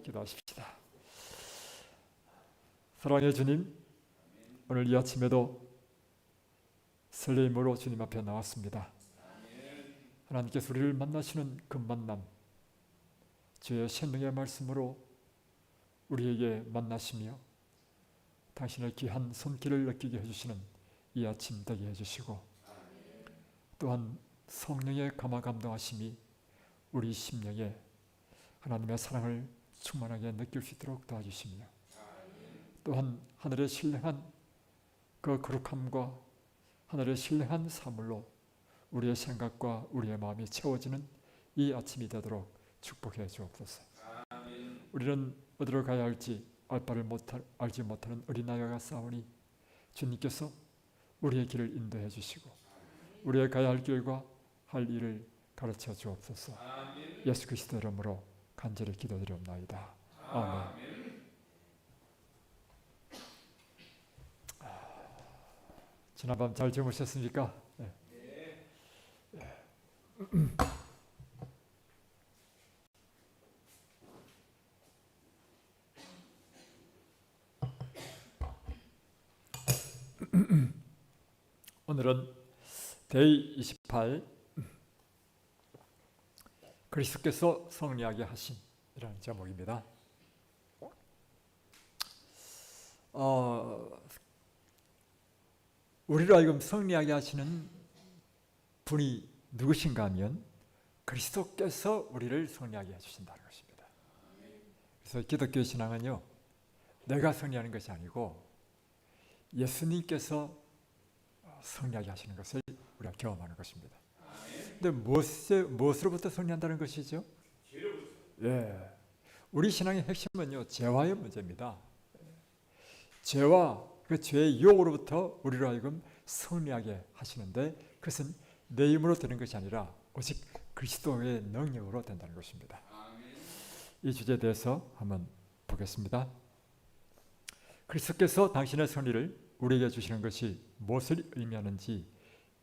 기도하십시다. 사랑의 주님, 오늘 이 아침에도 설레임으로 주님 앞에 나왔습니다. 하나님께서 우리를 만나시는 그 만남, 주의 생명의 말씀으로 우리에게 만나시며 당신의 귀한 손길을 느끼게 해주시는 이 아침 되게 해주시고, 또한 성령의 감화 감동하심이 우리 심령에 하나님의 사랑을 충만하게 느낄 수 있도록 도와주시며, 또한 하늘의 신령한 그 거룩함과 하늘의 신령한 사물로 우리의 생각과 우리의 마음이 채워지는 이 아침이 되도록 축복해 주옵소서. 우리는 어디로 가야 할지 알지 못하는 어린아이가 싸우니 주님께서 우리의 길을 인도해 주시고 우리의 가야 할 길과 할 일을 가르쳐 주옵소서. 예수 그리스도 이름으로 간절히 기도드리옵나이다. 아멘. 지난밤 잘 주무셨습니까? 네. 오늘은 데이 28 그리스도께서 성리하게 하심이라는 제목입니다. 우리로 하여금 성리하게 하시는 분이 누구신가 하면 그리스도께서 우리를 성리하게 해주신다는 것입니다. 그래서 기독교 신앙은요, 내가 성리하는 것이 아니고 예수님께서 성리하게 하시는 것을 우리가 경험하는 것입니다. 근데 무엇으로부터 성리한다는 것이죠? 예, 우리 신앙의 핵심은요, 죄와의 문제입니다. 죄와 그 죄의 유혹으로부터 우리로 하여금 성리하게 하시는데, 그것은 내 힘으로 되는 것이 아니라 오직 그리스도의 능력으로 된다는 것입니다. 이 주제에 대해서 한번 보겠습니다. 그리스도께서 당신의 성리를 우리에게 주시는 것이 무엇을 의미하는지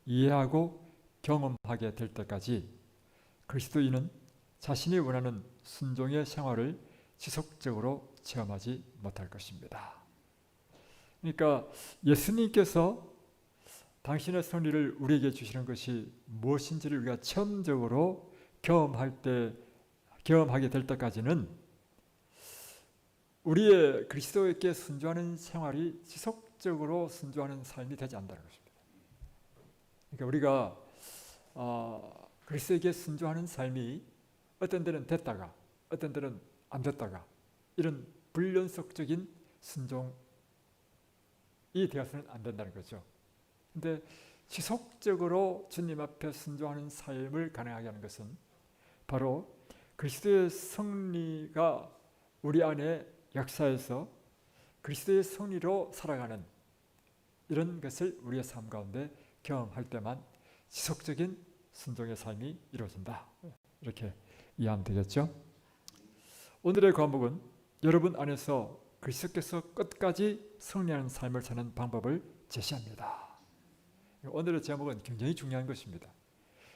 이해하고 경험하게 될 때까지 그리스도인은 자신이 원하는 순종의 생활을 지속적으로 체험하지 못할 것입니다. 그러니까 예수님께서 당신의 성리를 우리에게 주시는 것이 무엇인지를 우리가 체험적으로 경험하게 될 때까지는 우리의 그리스도에게 순종하는 생활이 지속적으로 순종하는 삶이 되지 않는다는 것입니다. 그러니까 우리가 그리스도에게 순종하는 삶이 어떤 때는 됐다가 어떤 때는 안 됐다가 이런 불연속적인 순종이 되어서는 안 된다는 거죠. 근데 지속적으로 주님 앞에 순종하는 삶을 가능하게 하는 것은 바로 그리스도의 승리가 우리 안에 역사에서 그리스도의 승리로 살아가는 이런 것을 우리의 삶 가운데 경험할 때만 지속적인 순종의 삶이 이루어진다. 이렇게 이해하면 되겠죠? 오늘의 과목은 여러분 안에서 그리스도께서 끝까지 승리하는 삶을 사는 방법을 제시합니다. 오늘의 제목은 굉장히 중요한 것입니다.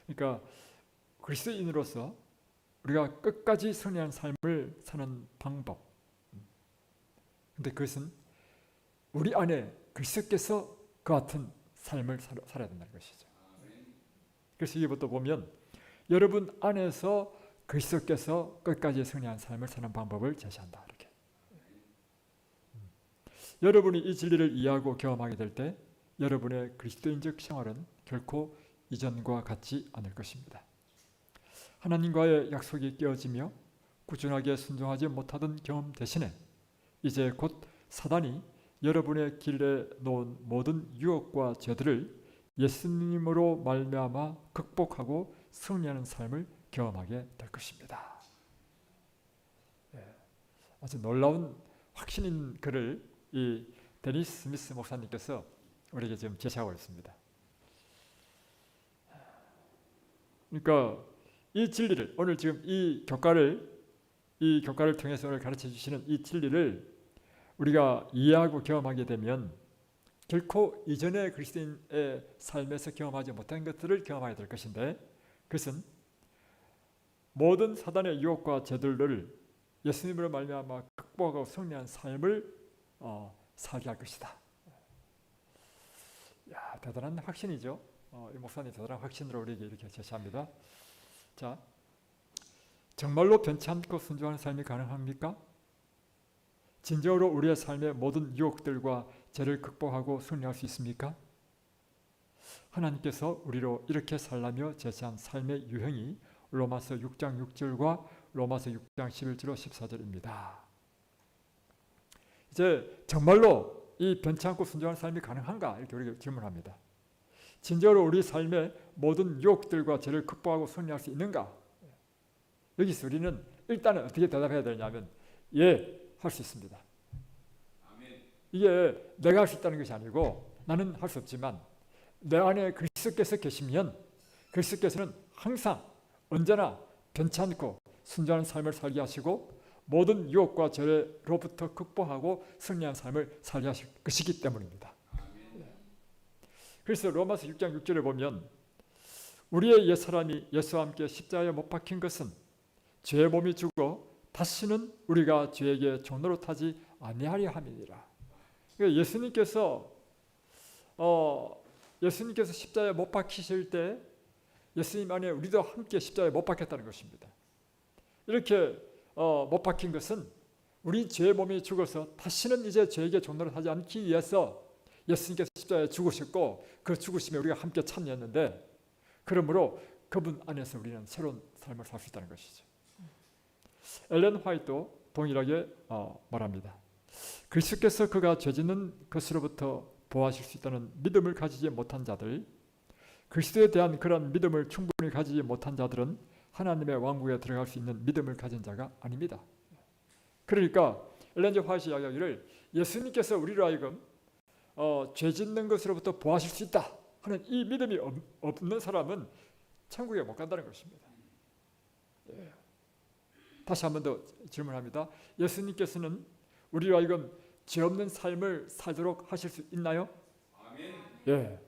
그러니까 그리스도인으로서 우리가 끝까지 승리하는 삶을 사는 방법. 근데 그것은 우리 안에 그리스도께서 그 같은 삶을 살아야 된다는 것이죠. 그래서 이것부터 보면 여러분 안에서 그리스도께서 끝까지 승리한 삶을 사는 방법을 제시한다. 이렇게. 여러분이 이 진리를 이해하고 경험하게 될 때 여러분의 그리스도인적 생활은 결코 이전과 같지 않을 것입니다. 하나님과의 약속이 깨어지며 꾸준하게 순종하지 못하던 경험 대신에 이제 곧 사단이 여러분의 길에 놓은 모든 유혹과 죄들을 예수님으로 말미암아 극복하고 승리하는 삶을 경험하게 될 것입니다. 아주 놀라운 확신인 글을 이 데니스 스미스 목사님께서 우리에게 지금 제시하고 있습니다. 그러니까 이 진리를 오늘 지금 이 교과를 통해서 오늘 가르쳐 주시는 이 진리를 우리가 이해하고 경험하게 되면 결코 이전의 그리스도인의 삶에서 경험하지 못한 것들을 경험하게 될 것인데, 그것은 모든 사단의 유혹과 죄들을 예수님으로 말미암아 극복하고 승리한 삶을 살게 할 것이다. 야, 대단한 확신이죠. 이 목사님 대단한 확신으로 우리에게 이렇게 제시합니다. 자, 정말로 변치 않고 순종하는 삶이 가능합니까? 진정으로 우리의 삶의 모든 유혹들과 죄를 극복하고 승리할 수 있습니까? 하나님께서 우리로 이렇게 살라며 제시한 삶의 유형이 로마서 6장 6절과 로마서 6장 11절로 14절입니다. 이제 정말로 이 변치 않고 순종하는 삶이 가능한가? 이렇게 우리가 질문합니다. 진정으로 우리 삶의 모든 유혹들과 죄를 극복하고 승리할 수 있는가? 여기서 우리는 일단은 어떻게 대답해야 되냐면 예, 할 수 있습니다. 이게 내가 할 수 있다는 것이 아니고 나는 할 수 없지만 내 안에 그리스도께서 계시면 그리스도께서는 항상 언제나 변치 않고 순전한 삶을 살게 하시고 모든 유혹과 죄로부터 극복하고 승리한 삶을 살게 하실 것이기 때문입니다. 그래서 로마서 6장 6절에 보면 우리의 옛사람이 예수와 함께 십자가에 못 박힌 것은 죄의 몸이 죽어 다시는 우리가 죄에게 종노릇하지 아니하려 함이니라. 그러니까 예수님께서 십자가에 못 박히실 때 예수님 안에 우리도 함께 십자가에 못 박혔다는 것입니다. 이렇게 못 박힌 것은 우리 죄의 몸이 죽어서 다시는 이제 죄에게 종노릇하지 않기 위해서 예수님께서 십자가에 죽으셨고 그 죽으심에 우리가 함께 참여했는데 그러므로 그분 안에서 우리는 새로운 삶을 살 수 있다는 것이죠. 엘렌 화이트도 동일하게 말합니다. 그리스도께서 그가 죄짓는 것으로부터 보호하실 수 있다는 믿음을 가지지 못한 자들, 그리스도에 대한 그런 믿음을 충분히 가지지 못한 자들은 하나님의 왕국에 들어갈 수 있는 믿음을 가진 자가 아닙니다. 그러니까 엘렌 G 화이트 이야기를 예수님께서 우리로 하여금 죄 짓는 것으로부터 보호하실 수 있다 하는 이 믿음이 없는 사람은 천국에 못 간다는 것입니다. 예. 다시 한 번 더 질문합니다. 예수님께서는 우리로 하여금 죄 없는 삶을 살도록 하실 수 있나요? 아멘. 예.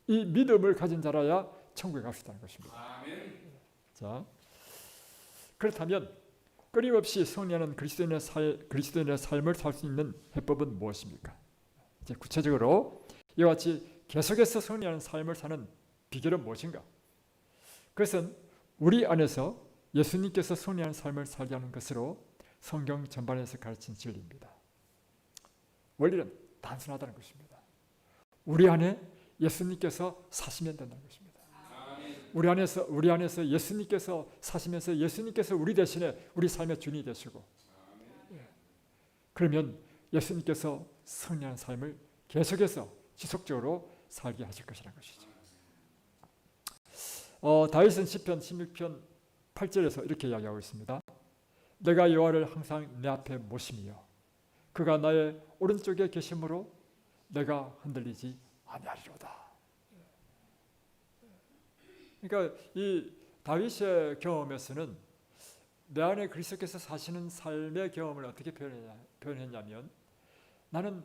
이 믿음을 가진 자라야 천국에 갈 수 있다는 것입니다. 아멘. 자, 그렇다면 끊임없이 승리하는 그리스도인의 삶을 살 수 있는 해법은 무엇입니까? 이제 구체적으로 이와 같이 계속해서 승리하는 삶을 사는 비결은 무엇인가? 그것은 우리 안에서 예수님께서 승리하는 삶을 살게 하는 것으로 성경 전반에서 가르친 진리입니다. 원리는 단순하다는 것입니다. 우리 안에 예수님께서 사시면 된다는 것입니다. 우리 안에서 예수님께서 사시면서 예수님께서 우리 대신에 우리 삶의 주인이 되시고 그러면 예수님께서 승리하는 삶을 계속해서 지속적으로 살게 하실 것이라는 것이죠. 다윗은 시편 16편 8절에서 이렇게 이야기하고 있습니다. 내가 여호와를 항상 내 앞에 모심이요 그가 나의 오른쪽에 계심으로 내가 흔들리지 아니하리로다. 그러니까 이 다윗의 경험에서는 내 안에 그리스도께서 사시는 삶의 경험을 어떻게 표현했냐면 나는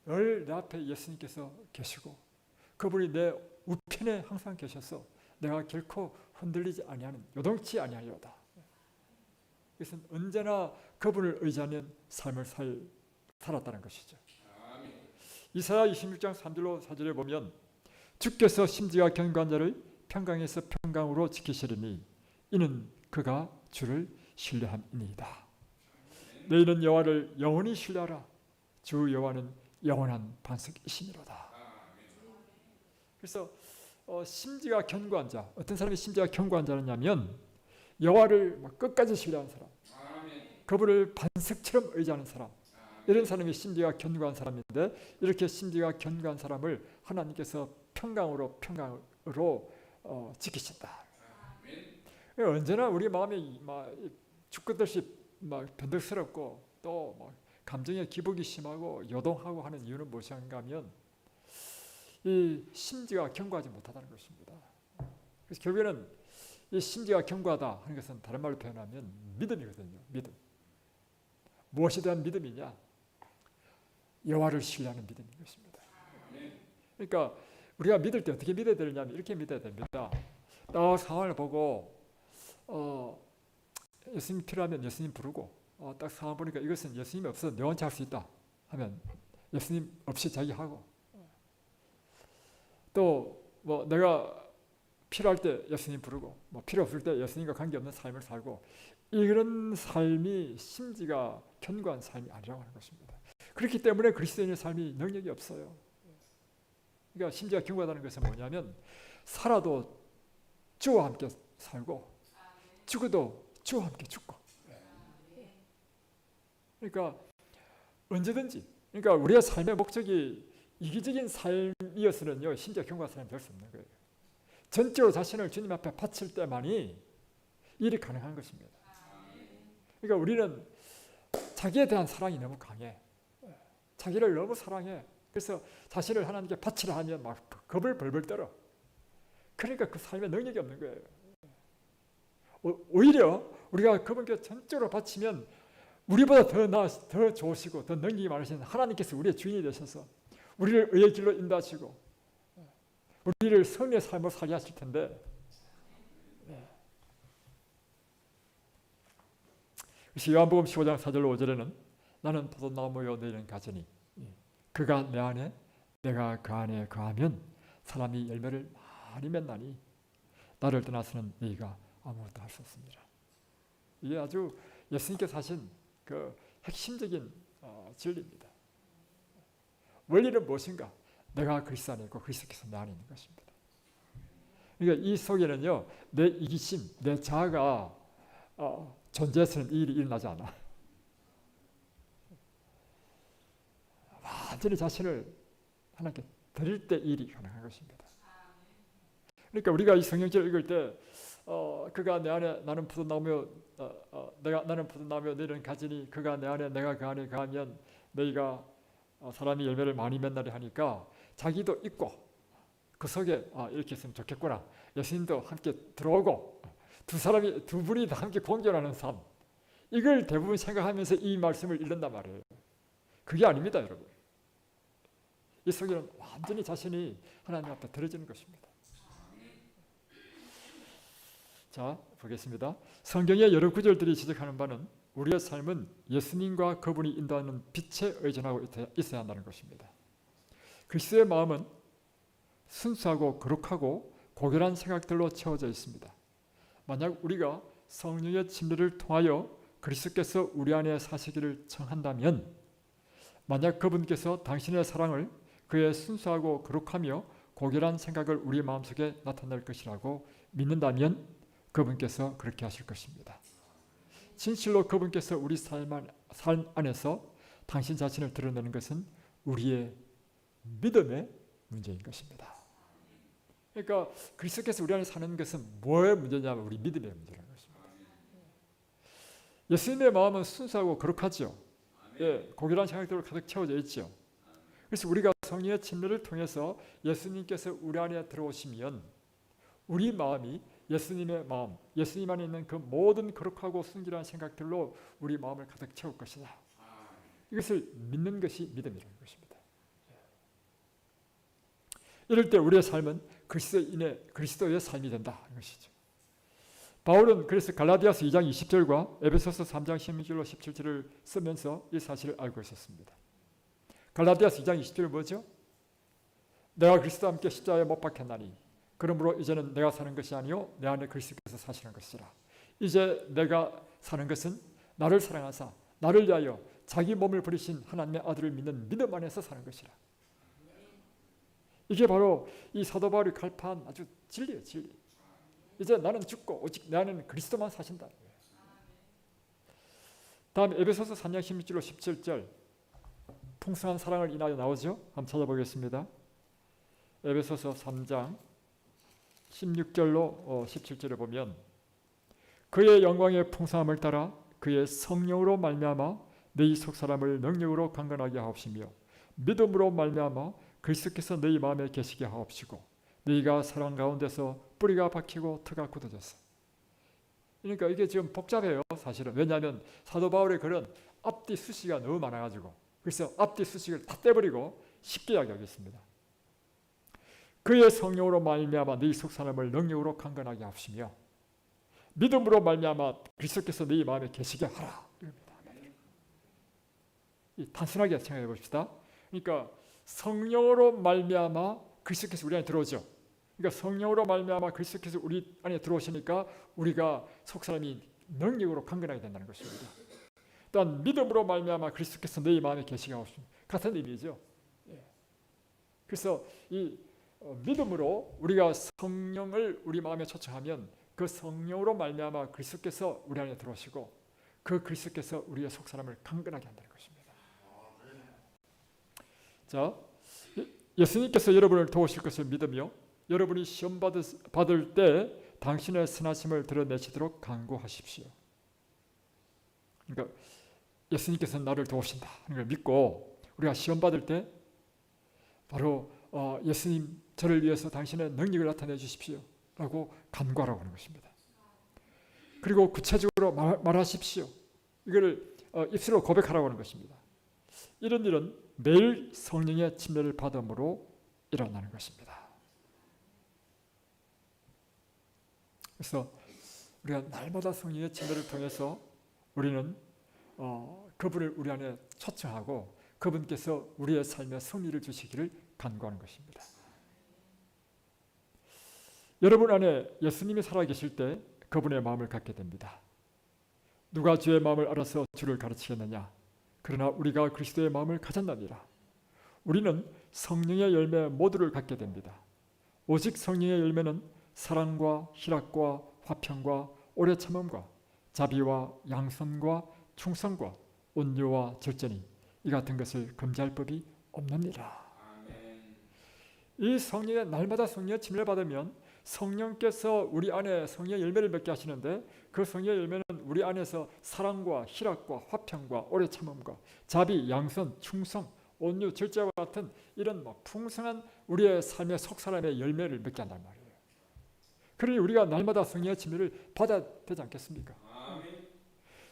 늘 내 앞에 예수님께서 계시고 그분이 내 우편에 항상 계셔서 내가 결코 흔들리지 아니하는 요동치 아니하리로다. 그것은 언제나 그분을 의지하는 삶을 살았다는 것이죠. 이사야 26장 3절로 4절에 보면 주께서 심지가 견고한 자를 평강에서 평강으로 지키시리니 이는 그가 주를 신뢰함이니이다. 너희는 여호와를 영원히 신뢰하라. 주 여호와는 영원한 반석이시니로다. 그래서 심지가 견고한 자, 어떤 사람이 심지가 견고한 자냐면 여호와를 끝까지 신뢰하는 사람, 그분을 반석처럼 의지하는 사람, 이런 사람이 심지가 견고한 사람인데 이렇게 심지가 견고한 사람을 하나님께서 평강으로 지키신다. 언제나 우리 마음이 죽겠듯이 변덕스럽고 또 감정의 기복이 심하고 요동하고 하는 이유는 무엇인가 하면 이 심지가 견고하지 못하다는 것입니다. 그래서 결국에는 이 심지가 견고하다 하는 것은 다른 말로 표현하면 믿음이거든요. 믿음. 무엇에 대한 믿음이냐? 여호와를 신뢰하는 믿음인 것입니다. 그러니까 우리가 믿을 때 어떻게 믿어야 되느냐면 이렇게 믿어야 됩니다. 딱 상황을 보고 예수님 필요하면 예수님 부르고 딱 상황 보니까 이것은 예수님이 없어도 내 혼자 할 수 있다 하면 예수님 없이 자기 하고, 또 뭐 내가 필요할 때 예수님 부르고 뭐 필요 없을 때 예수님과 관계없는 삶을 살고, 이런 삶이 심지가 견고한 삶이 아니라고 하는 것입니다. 그렇기 때문에 그리스도인의 삶이 능력이 없어요. 그러니까 심지가 견고하다는 것은 뭐냐면 살아도 주와 함께 살고 죽어도 주와 함께 죽고, 그러니까 언제든지, 그러니까 우리의 삶의 목적이 이기적인 삶이었으면요 심지어 견고한 사람이 될 수 없는 거예요. 전적으로 자신을 주님 앞에 바칠 때만이 일이 가능한 것입니다. 그러니까 우리는 자기에 대한 사랑이 너무 강해. 자기를 너무 사랑해. 그래서 자신을 하나님께 바치라 하면 막 겁을 벌벌 떨어. 그러니까 그 삶에 능력이 없는 거예요. 오히려 우리가 그분께 전적으로 바치면 우리보다 더 좋으시고 더 능력이 많으신 하나님께서 우리의 주인이 되셔서 우리를 의의 길로 인도하시고 우리를 성의 삶을 살게 하실 텐데, 그래서 요한복음 15장 4절로 5절에는 나는 포도나무요 너희는 가지니 그가 내 안에 내가 그 안에 거하면 사람이 열매를 많이 맺나니 나를 떠나서는 너희가 아무것도 할 수 없습니다. 이게 아주 예수님께서 하신 그 핵심적인 진리입니다. 원리는 무엇인가? 내가 그리스도 안에 있고 그리스도께서 내 안에 있는 것입니다. 그러니까 이 속에는요 내 이기심, 내 자아가 존재해서는 이 일이 일어나지 않아. 완전히 자신을 하나님께 드릴 때 일이 가능한 것입니다. 그러니까 우리가 이 성경책을 읽을 때 그가 내 안에 나는 포도나무요 나는 포도나무요 너희는 가지니 그가 내 안에 내가 그 안에 거하면 너희가 사람이 열매를 많이 맺나리 하니까 자기도 있고 그 속에 이렇게 했으면 좋겠구나, 예수님도 함께 들어오고 두 분이 다 함께 공존하는 삶, 이걸 대부분 생각하면서 이 말씀을 읽는단 말이에요. 그게 아닙니다, 여러분. 이 속에는 완전히 자신이 하나님 앞에 드려지는 것입니다. 자, 보겠습니다. 성경의 여러 구절들이 지적하는 바는 우리의 삶은 예수님과 그분이 인도하는 빛에 의존하고 있어야 한다는 것입니다. 그리스도의 마음은 순수하고 거룩하고 고결한 생각들로 채워져 있습니다. 만약 우리가 성령의 침례를 통하여 그리스도께서 우리 안에 사시기를 청한다면, 만약 그분께서 당신의 사랑을 그의 순수하고 거룩하며 고결한 생각을 우리 마음속에 나타낼 것이라고 믿는다면 그분께서 그렇게 하실 것입니다. 진실로 그분께서 우리 삶 안에서 당신 자신을 드러내는 것은 우리의 믿음의 문제인 것입니다. 그러니까 그리스도께서 우리 안에 사는 것은 뭐의 문제냐면 우리 믿음의 문제라는 것입니다. 예수님의 마음은 순수하고 거룩하죠. 예, 고결한 생각들로 가득 채워져 있죠. 그래서 우리가 성령의 침례를 통해서 예수님께서 우리 안에 들어오시면 우리 마음이 예수님의 마음, 예수님 안에 있는 그 모든 거룩하고 순결한 생각들로 우리 마음을 가득 채울 것이다. 이것을 믿는 것이 믿음이라는 것입니다. 이럴 때 우리의 삶은 그리스도의 삶이 된다는 것이죠. 바울은 그래서 갈라디아서 2장 20절과 에베소서 3장 16절로 17절을 쓰면서 이 사실을 알고 있었습니다. 갈라디아서 2장 20절은 뭐죠? 내가 그리스도와 함께 십자가에 못 박혔나니 그러므로 이제는 내가 사는 것이 아니요 내 안에 그리스도께서 사시는 것이라. 이제 내가 사는 것은 나를 사랑하사 나를 위하여 자기 몸을 버리신 하나님의 아들을 믿는 믿음 안에서 사는 것이라. 이게 바로 이 사도 바울이 갈파한 아주 진리예요, 진리. 이제 나는 죽고 오직 내 안에는 그리스도만 사신다. 다음 에베소서 3장 16절로 17절 풍성한 사랑을 인하여 나오죠. 한번 찾아보겠습니다. 에베소서 3장 16절로 17절에 보면 그의 영광의 풍성함을 따라 그의 성령으로 말미암아 너희 속사람을 능력으로 강건하게 하옵시며 믿음으로 말미암아 그리스도께서 너희 마음에 계시게 하옵시고 너희가 사랑 가운데서 뿌리가 박히고 터가 굳어졌어. 그러니까 이게 지금 복잡해요, 사실은. 왜냐하면 사도 바울의 글은 앞뒤 수식이 너무 많아가지고 그래서 앞뒤 수식을 다 떼버리고 쉽게 이야기하겠습니다. 그의 성령으로 말미암아 너희 속사람을 능력으로 강건하게 하시며 믿음으로 말미암아 그리스도께서 너희 마음에 계시게 하라. 이겁니다. 단순하게 생각해 봅시다. 그러니까 성령으로 말미암아 그리스도께서 우리 안에 들어오죠. 그러니까 성령으로 말미암아 그리스도께서 우리 안에 들어오시니까 우리가 속사람이 능력으로 강건하게 된다는 것입니다. 또한 믿음으로 말미암아 그리스도께서 너희 마음에 계시게 하옵소서. 같은 의미죠. 그래서 이 믿음으로 우리가 성령을 우리 마음에 초청하면 그 성령으로 말미암아 그리스도께서 우리 안에 들어오시고 그 그리스도께서 우리의 속사람을 강건하게 한다는 것입니다. 자, 예수님께서 여러분을 도우실 것을 믿으며 여러분이 시험 받을 때 당신의 선하심을 드러내시도록 간구하십시오. 그러니까 예수님께서 나를 도우신다 하는 걸 믿고 우리가 시험 받을 때 바로 예수님 저를 위해서 당신의 능력을 나타내 주십시오 라고 간구하라고 하는 것입니다. 그리고 구체적으로 말하십시오. 이걸 입술로 고백하라고 하는 것입니다. 이런 일은 매일 성령의 침례를 받음으로 일어나는 것입니다. 그래서 우리가 날마다 성령의 침례를 통해서 우리는 그분을 우리 안에 초청하고 그분께서 우리의 삶에 승리를 주시기를 간구하는 것입니다. 여러분 안에 예수님이 살아계실 때 그분의 마음을 갖게 됩니다. 누가 주의 마음을 알아서 주를 가르치겠느냐? 그러나 우리가 그리스도의 마음을 가졌느니라. 우리는 성령의 열매 모두를 갖게 됩니다. 오직 성령의 열매는 사랑과 희락과 화평과 오래 참음과 자비와 양선과 충성과 온유와 절제니 이 같은 것을 금지할 법이 없느니라. 이 성령의 날마다 성령의 침례를 받으면 성령께서 우리 안에 성령의 열매를 맺게 하시는데 그 성령의 열매는 우리 안에서 사랑과 희락과 화평과 오래 참음과 자비, 양선, 충성, 온유, 절제와 같은 이런 풍성한 우리의 삶의 속사람의 열매를 맺게 한단 말이에요. 그러니 우리가 날마다 성령의 침례를 받아야 되지 않겠습니까?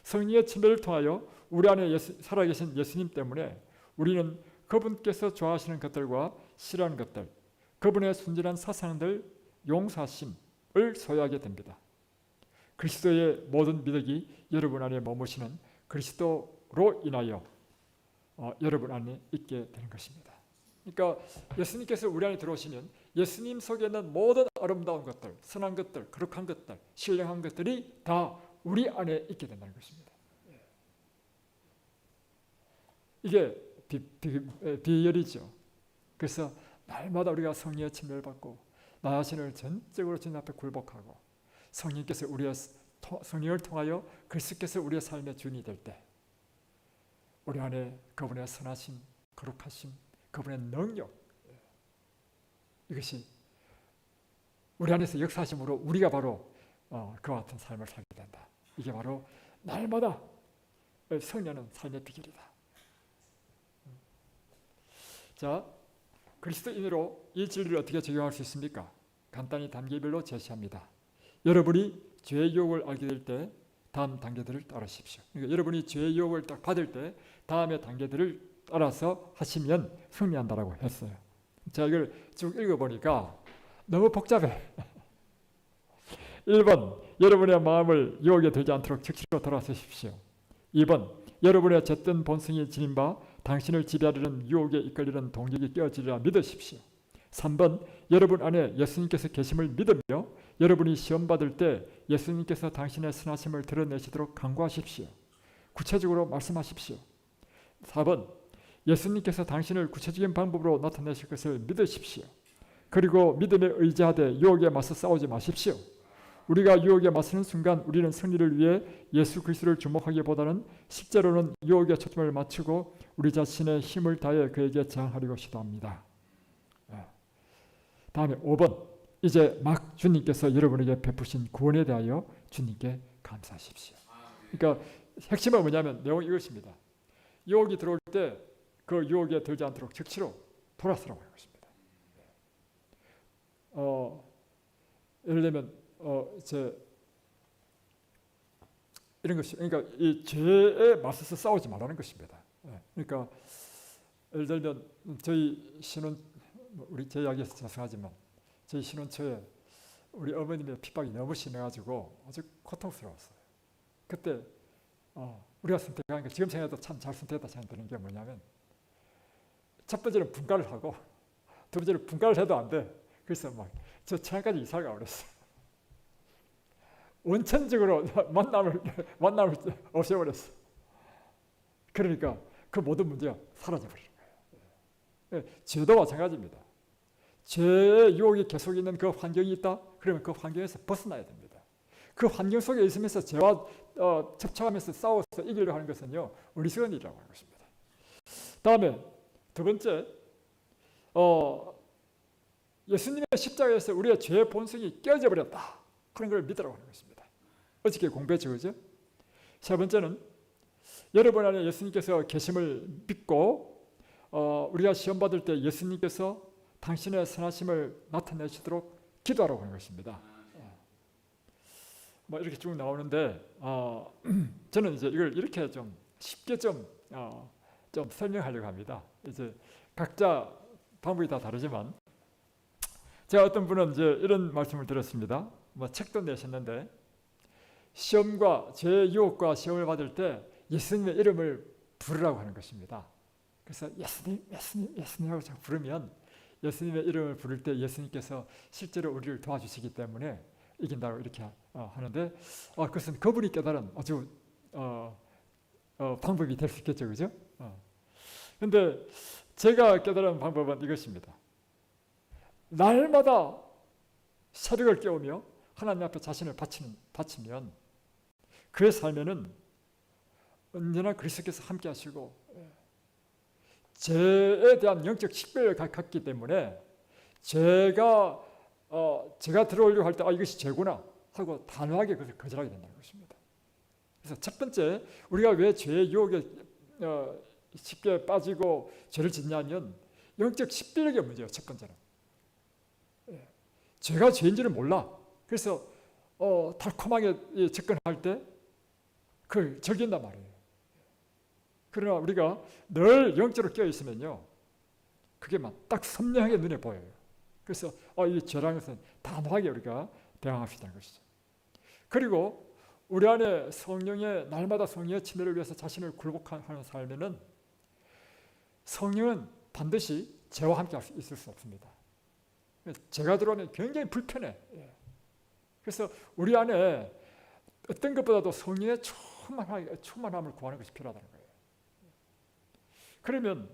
성령의 침례를 통하여 우리 안에 살아계신 예수님 때문에 우리는 그분께서 좋아하시는 것들과 싫어하는 것들, 그분의 순진한 사상들, 용서하심을 소유하게 됩니다. 그리스도의 모든 미덕이 여러분 안에 머무시는 그리스도로 인하여 여러분 안에 있게 되는 것입니다. 그러니까 예수님께서 우리 안에 들어오시면 예수님 속에 있는 모든 아름다운 것들, 선한 것들, 거룩한 것들, 신령한 것들이 다 우리 안에 있게 된다는 것입니다. 이게 비결이죠. 그래서 날마다 우리가 성령의 침례를 받고 나 자신을 전적으로 주님 앞에 굴복하고 성령께서 우리의 성령을 통하여 그리스도께서 우리의 삶의 주인이 될 때 우리 안에 그분의 선하심, 거룩하심, 그분의 능력 이것이 우리 안에서 역사하심으로 우리가 바로 그와 같은 삶을 살게 된다. 이게 바로 날마다 성령하는 삶의 비결이다. 자, 그리스도인으로 이 진리를 어떻게 적용할 수 있습니까? 간단히 단계별로 제시합니다. 여러분이 죄의 유혹을 알게 될 때 다음 단계들을 따르십시오. 그러니까 여러분이 죄의 유혹을 딱 받을 때 다음의 단계들을 따라서 하시면 승리한다라고 했어요. 제가 이걸 쭉 읽어보니까 너무 복잡해. 1번, 여러분의 마음을 유혹에 들지 않도록 즉시로 돌아서십시오. 2번, 여러분의 젖든 본성이 지닌 바 당신을 지배하려는 유혹에 이끌리는 동력이 깨어지리라 믿으십시오. 3번, 여러분 안에 예수님께서 계심을 믿으며 여러분이 시험받을 때 예수님께서 당신의 선하심을 드러내시도록 간구하십시오. 구체적으로 말씀하십시오. 4번, 예수님께서 당신을 구체적인 방법으로 나타내실 것을 믿으십시오. 그리고 믿음에 의지하되 유혹에 맞서 싸우지 마십시오. 우리가 유혹에 맞서는 순간 우리는 승리를 위해 예수 그리스도를 주목하기보다는 실제로는 유혹에 초점을 맞추고 우리 자신의 힘을 다해 그에게 저항하려고 시도합니다. 다음에 5번, 이제 막 주님께서 여러분에게 베푸신 구원에 대하여 주님께 감사하십시오. 그러니까 핵심은 뭐냐면 내용이 이것입니다. 유혹이 들어올 때 그 유혹에 들지 않도록 즉시로 돌아서라고 하는 것입니다. 예를 들면 이런 것이 그러니까 이 죄에 맞서서 싸우지 말라는 것입니다. 그러니까 예를 들면 저희 신혼 제 이야기에서 죄송하지만 저희 신혼 초에 우리 어머님의 핍박이 너무 심해가지고 아주 고통스러웠어요. 그때 우리가 선택한 게 지금 생각해도 참 잘 선택했다 생각되는 게 뭐냐면 첫 번째는 분가를 하고 두 번째는 분가를 해도 안 돼. 그래서 막 저 천안까지 이사를 가버렸어. 원천적으로 만남을 없애버렸어. 그러니까 그 모든 문제가 사라져버리는 거예요. 죄도 마찬가지입니다. 죄의 유혹이 계속 있는 그 환경이 있다? 그러면 그 환경에서 벗어나야 됩니다. 그 환경 속에 있으면서 죄와 접촉하면서 싸워서 이기려고 하는 것은요, 어리석은이라고 하는 것입니다. 다음에 두 번째, 예수님의 십자가에서 우리의 죄의 본성이 깨어져 버렸다. 그런 걸 믿으라고 하는 것입니다. 어저께 공부했죠, 그죠? 세 번째는 여러분 안에 예수님께서 계심을 믿고 우리가 시험 받을 때 예수님께서 당신의 선하심을 나타내시도록 기도하라고 하는 것입니다. 뭐 이렇게 쭉 나오는데 저는 이제 이걸 이렇게 좀 쉽게 좀 설명하려고 합니다. 이제 각자 방법이 다 다르지만 제가 어떤 분은 이제 이런 말씀을 들었습니다. 뭐 책도 내셨는데 시험과 죄의 유혹과 시험을 받을 때 예수님의 이름을 부르라고 하는 것입니다. 그래서 예수님 하고 자꾸 부르면 예수님의 이름을 부를 때 예수님께서 실제로 우리를 도와주시기 때문에 이긴다고 이렇게 하는데 그것은 그분이 깨달은 아주 방법이 될 수 있겠죠, 그죠? 그런데 제가 깨달은 방법은 이것입니다. 날마다 새벽을 깨우며 하나님 앞에 자신을 바치면 그의 삶에는 언제나 그리스도께서 함께 하시고 죄에 대한 영적 식별을 갖기 때문에 제가 들어오려고 할 때 이것이 죄구나 하고 단호하게 그것을 거절하게 된다는 것입니다. 그래서 첫 번째 우리가 왜 죄의 유혹에 쉽게 빠지고 죄를 짓냐면 영적 식별력의 문제예요. 첫 번째는 죄가 죄인지를 몰라. 그래서 달콤하게 접근할 때 그걸 즐긴단 말이에요. 그러나 우리가 늘 영적으로 깨어 있으면요, 그게 막 딱 선명하게 눈에 보여요. 그래서 이 죄라는 것은 단호하게 우리가 대항합시다는 것이죠. 그리고 우리 안에 성령의 날마다 성령의 침례를 위해서 자신을 굴복하는 삶에는 성령은 반드시 죄와 함께 있을 수 없습니다. 죄가 들어오면 굉장히 불편해. 그래서 우리 안에 어떤 것보다도 성령의 충만함을 구하는 것이 필요하다는 거예요. 그러면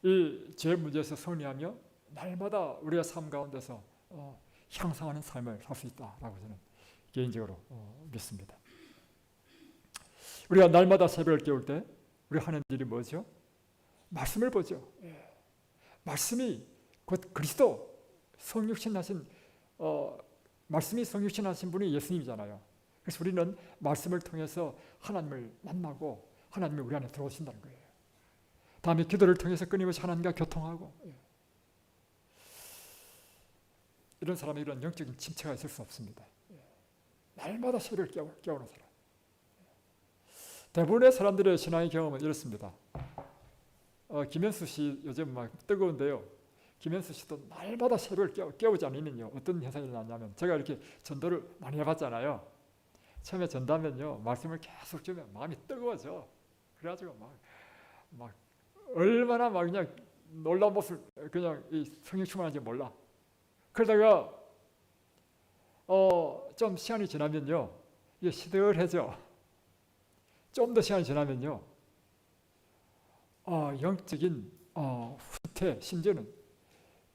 이 죄 문제에서 승리하며 날마다 우리의 삶 가운데서 향상하는 삶을 살 수 있다라고 저는 개인적으로 믿습니다. 우리가 날마다 새벽을 깨울 때 우리가 하는 일이 뭐죠? 말씀을 보죠. 말씀이 곧 그리스도 성육신 하신 말씀이 성육신 하신 분이 예수님이잖아요. 그래서 우리는 말씀을 통해서 하나님을 만나고 하나님이 우리 안에 들어오신다는 거예요. 다음에 기도를 통해서 끊임없이 하나님과 교통하고, 이런 사람이 이런 영적인 침체가 있을 수 없습니다. 날마다 새벽을 깨우는 사람. 대부분의 사람들의 신앙의 경험은 이렇습니다. 김현수 씨 요즘 막 뜨거운데요. 김현수 씨도 날마다 새벽을 깨우지 않으면요, 어떤 현상이 일어나냐면, 제가 이렇게 전도를 많이 해봤잖아요. 처음에 전도하면요, 말씀을 계속 주면 마음이 뜨거워져. 그래가지고 막 얼마나 막 그냥 놀라운 모습, 그냥 이 성령 충만한지 몰라. 그러다가 좀 시간이 지나면요, 이게 시들해져. 좀 더 시간이 지나면요, 영적인 후퇴, 심지어는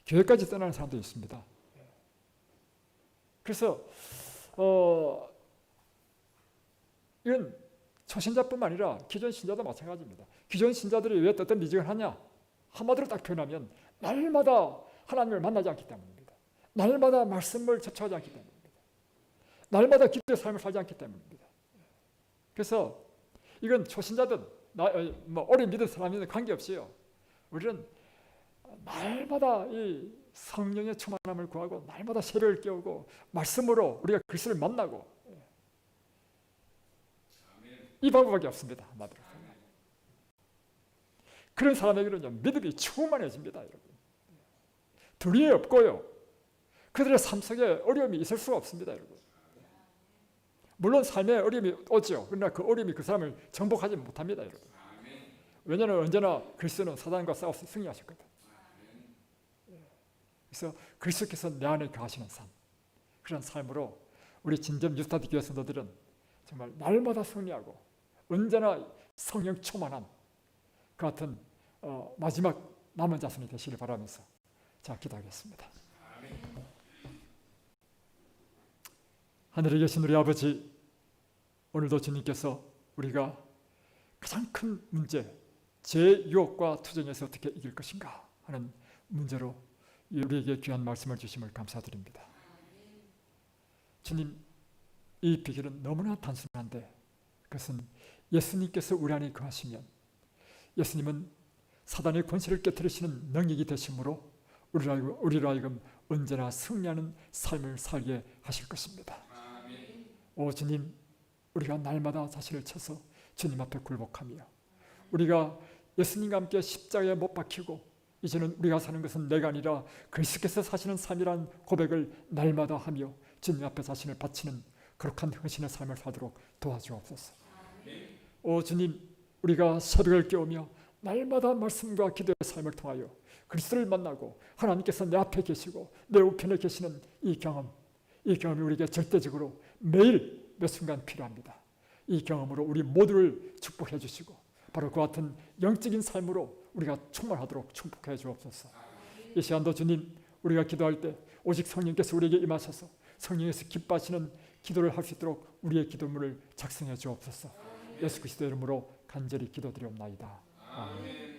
교회까지 떠나는 사람도 있습니다. 그래서 이건 초신자뿐만 아니라 기존 신자도 마찬가지입니다. 기존 신자들이 왜 어떤 미직을 하냐? 한마디로 딱 표현하면 날마다 하나님을 만나지 않기 때문입니다. 날마다 말씀을 접촉하지 않기 때문입니다. 날마다 기도의 삶을 살지 않기 때문입니다. 그래서 이건 초신자든 오래 믿은 사람이든 관계없이요, 우리는 날마다 이 성령의 충만함을 구하고 날마다 새벽을 깨우고 말씀으로 우리가 그리스도를 만나고, 이 방법밖에 없습니다. 한마디로. 그런 사람에게는요, 믿음이 충만해집니다, 여러분. 두려움이 없고요, 그들의 삶 속에 어려움이 있을 수가 없습니다, 여러분. 물론 삶에 어려움이 오죠. 그러나 그 어려움이 그 사람을 정복하지 못합니다, 여러분. 왜냐하면 언제나 그리스도는 사단과 싸워서 승리하셨거든. 그래서 그리스도께서 내 안에 거하시는 삶, 그런 삶으로 우리 진정 뉴스타트 교회 성도들은 정말 날마다 승리하고 언제나 성령 충만한 그 같은 마지막 남은 자손이 되시길 바라면서 자, 기도하겠습니다. 하늘에 계신 우리 아버지, 오늘도 주님께서 우리가 가장 큰 문제, 제 유혹과 투쟁에서 어떻게 이길 것인가 하는 문제로 우리에게 귀한 말씀을 주심을 감사드립니다. 주님, 이 비결은 너무나 단순한데 그것은 예수님께서 우리 안에 거하시면 예수님은 사단의 권세를 깨뜨리시는 능력이 되심으로 우리로 하여금 언제나 승리하는 삶을 살게 하실 것입니다. 오 주님, 우리가 날마다 자신을 쳐서 주님 앞에 굴복하며 우리가 예수님과 함께 십자가에 못 박히고 이제는 우리가 사는 것은 내가 아니라 그리스도께서 사시는 삶이란 고백을 날마다 하며 주님 앞에 자신을 바치는 거룩한 헌신의 삶을 살도록 도와주옵소서. 오 주님, 우리가 새벽을 깨우며 날마다 말씀과 기도의 삶을 통하여 그리스도를 만나고 하나님께서 내 앞에 계시고 내 우편에 계시는 이 경험이 우리에게 절대적으로 매일 몇 순간 필요합니다. 이 경험으로 우리 모두를 축복해 주시고 바로 그 같은 영적인 삶으로 우리가 충만하도록 축복해 주옵소서. 이 시간도 주님, 우리가 기도할 때 오직 성령께서 우리에게 임하셔서 성령에서 기뻐하시는 기도를 할 수 있도록 우리의 기도문을 작성해 주옵소서. 예수 그리스도의 이름으로 간절히 기도드리옵나이다. 아멘.